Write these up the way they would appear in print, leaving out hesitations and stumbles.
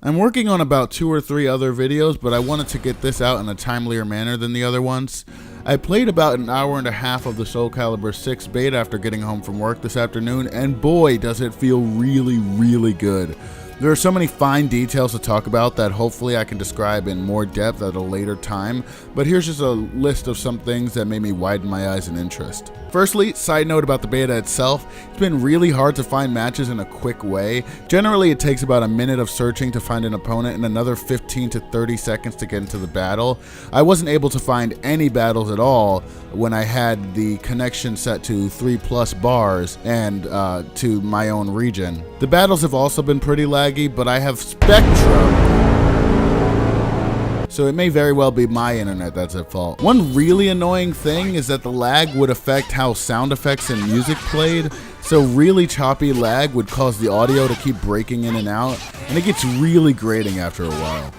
I'm working on about 2 or 3 other videos, but I wanted to get this out in a timelier manner than the other ones. I played about an hour and a half of the Soulcalibur 6 beta after getting home from work this afternoon, and boy does it feel really good. There are so many fine details to talk about that hopefully I can describe in more depth at a later time, but here's just a list of some things that made me widen my eyes in interest. Firstly, side note about the beta itself, it's been really hard to find matches in a quick way. Generally it takes about a minute of searching to find an opponent and another 15 to 30 seconds to get into the battle. I wasn't able to find any battles at all when I had the connection set to 3+ bars and to my own region. The battles have also been pretty laggy, but I have Spectrum, so it may very well be my internet that's at fault. One really annoying thing is that the lag would affect how sound effects and music played, so really choppy lag would cause the audio to keep breaking in and out, and it gets really grating after a while.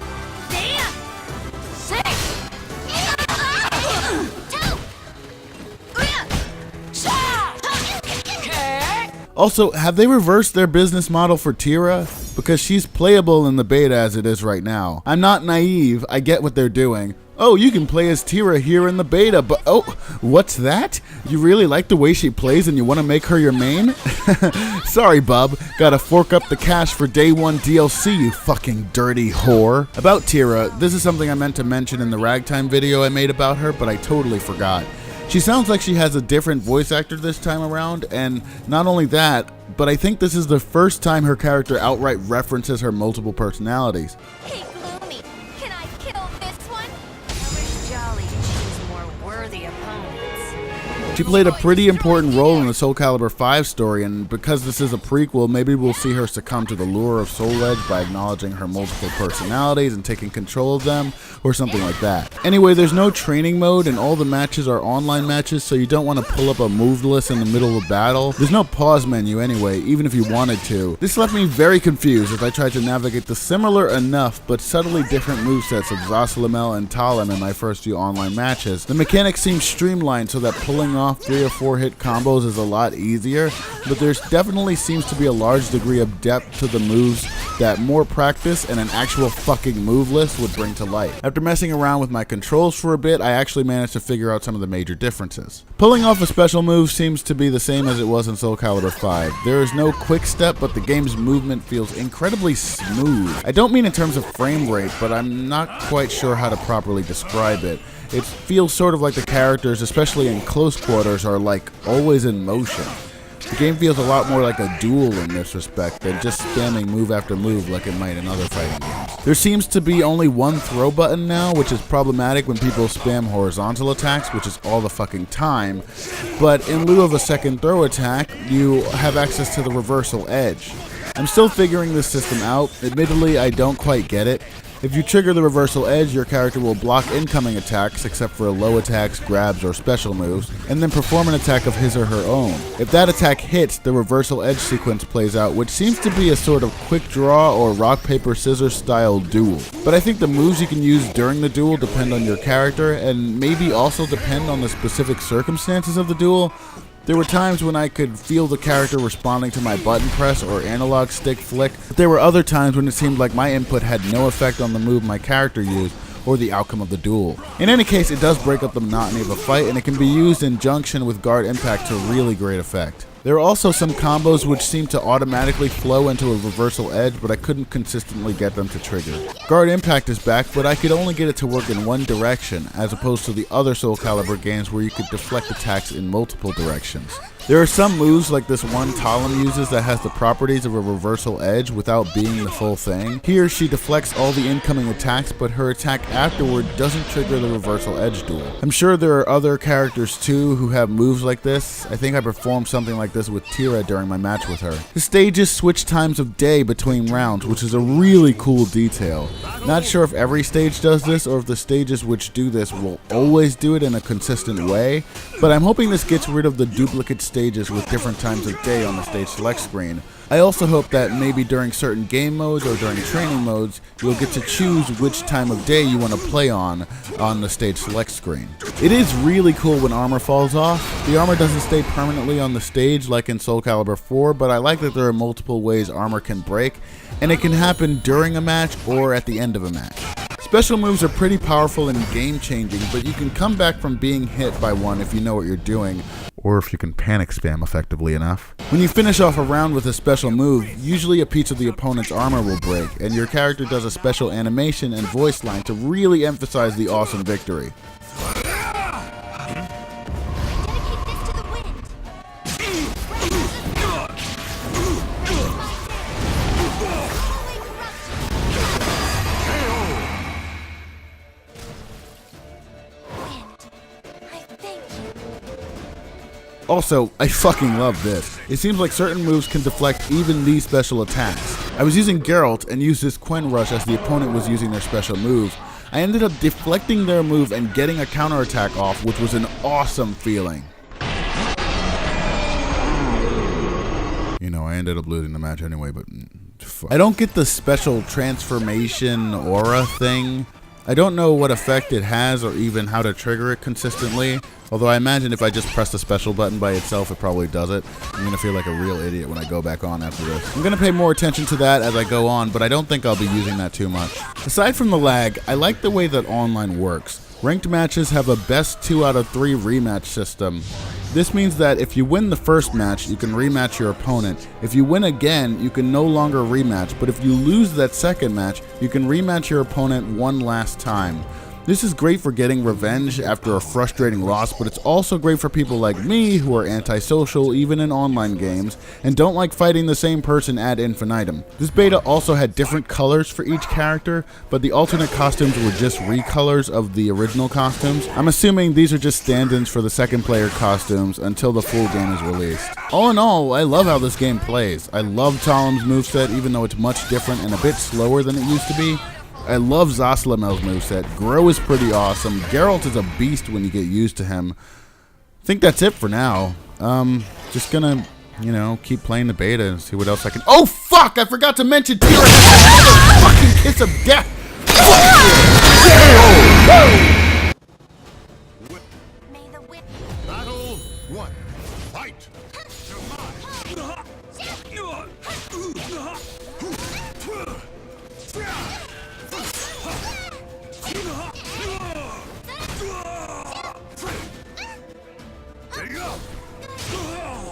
Also, have they reversed their business model for Tira? Because she's playable in the beta as it is right now. I'm not naive, I get what they're doing. Oh, you can play as Tira here in the beta, but oh, what's that? You really like the way she plays and you want to make her your main? Sorry, bub, gotta fork up the cash for day 1 DLC, you fucking dirty whore. About Tira, this is something I meant to mention in the Ragtime video I made about her, but I totally forgot. She sounds like she has a different voice actor this time around, and not only that, but I think this is the first time her character outright references her multiple personalities. Hey, Gloomy, can I kill this one? I wish Jolly to choose more worthy opponents. She played a pretty important role in the Soulcalibur 5 story, and because this is a prequel, maybe we'll see her succumb to the lure of Soul Edge by acknowledging her multiple personalities and taking control of them, or something like that. Anyway, there's no training mode, and all the matches are online matches, so you don't want to pull up a move list in the middle of a battle. There's no pause menu anyway, even if you wanted to. This left me very confused as I tried to navigate the similar enough but subtly different movesets of Zasalamel and Talem in my first few online matches. The mechanics seem streamlined so that pulling off 3 or 4 hit combos is a lot easier, but there definitely seems to be a large degree of depth to the moves that more practice and an actual fucking move list would bring to light. After messing around with my controls for a bit, I actually managed to figure out some of the major differences. Pulling off a special move seems to be the same as it was in Soulcalibur 5. There is no quick step, but the game's movement feels incredibly smooth. I don't mean in terms of frame rate, but I'm not quite sure how to properly describe it. It feels sort of like the characters, especially in close quarters, are like always in motion. The game feels a lot more like a duel in this respect than just spamming move after move like it might in other fighting games. There seems to be only one throw button now, which is problematic when people spam horizontal attacks, which is all the fucking time, but in lieu of a second throw attack, you have access to the reversal edge. I'm still figuring this system out. Admittedly, I don't quite get it. If you trigger the reversal edge, your character will block incoming attacks, except for low attacks, grabs, or special moves, and then perform an attack of his or her own. If that attack hits, the reversal edge sequence plays out, which seems to be a sort of quick draw or rock, paper, scissors style duel. But I think the moves you can use during the duel depend on your character, and maybe also depend on the specific circumstances of the duel. There were times when I could feel the character responding to my button press or analog stick flick, but there were other times when it seemed like my input had no effect on the move my character used or the outcome of the duel. In any case, it does break up the monotony of a fight, and it can be used in junction with guard impact to really great effect. There are also some combos which seem to automatically flow into a reversal edge, but I couldn't consistently get them to trigger. Guard Impact is back, but I could only get it to work in one direction, as opposed to the other Soulcalibur games where you could deflect attacks in multiple directions. There are some moves like this one Talem uses that has the properties of a reversal edge without being the full thing. Here she deflects all the incoming attacks, but her attack afterward doesn't trigger the reversal edge duel. I'm sure there are other characters too who have moves like this. I think I performed something like this with Tira during my match with her. The stages switch times of day between rounds, which is a really cool detail. Not sure if every stage does this or if the stages which do this will always do it in a consistent way, but I'm hoping this gets rid of the duplicate stages stages with different times of day on the stage select screen. I also hope that maybe during certain game modes or during training modes, you'll get to choose which time of day you want to play on the stage select screen. It is really cool when armor falls off. The armor doesn't stay permanently on the stage like in Soulcalibur 4, but I like that there are multiple ways armor can break, and it can happen during a match or at the end of a match. Special moves are pretty powerful and game-changing, but you can come back from being hit by one if you know what you're doing, or if you can panic spam effectively enough. When you finish off a round with a special move, usually a piece of the opponent's armor will break, and your character does a special animation and voice line to really emphasize the awesome victory. Also, I fucking love this. It seems like certain moves can deflect even these special attacks. I was using Geralt and used this Quen Rush as the opponent was using their special move. I ended up deflecting their move and getting a counterattack off, which was an awesome feeling. You know, I ended up losing the match anyway, but fuck. I don't get the special transformation aura thing. I don't know what effect it has or even how to trigger it consistently, although I imagine if I just press the special button by itself, it probably does it. I'm going to feel like a real idiot when I go back on after this. I'm going to pay more attention to that as I go on, but I don't think I'll be using that too much. Aside from the lag, I like the way that online works. Ranked matches have a best 2 out of 3 rematch system. This means that if you win the first match, you can rematch your opponent. If you win again, you can no longer rematch, but if you lose that second match, you can rematch your opponent one last time. This is great for getting revenge after a frustrating loss, but it's also great for people like me who are antisocial even in online games and don't like fighting the same person ad infinitum. This beta also had different colors for each character, but the alternate costumes were just recolors of the original costumes. I'm assuming these are just stand-ins for the second player costumes until the full game is released. All in all, I love how this game plays. I love Talem's moveset even though it's much different and a bit slower than it used to be. I love Zaslamel's moveset. Grow is pretty awesome. Geralt is a beast when you get used to him. I think that's it for now. Just gonna, you know, keep playing the beta and see what else I can. Oh fuck! I forgot to mention Tira has a fucking kiss of death. Fuck you.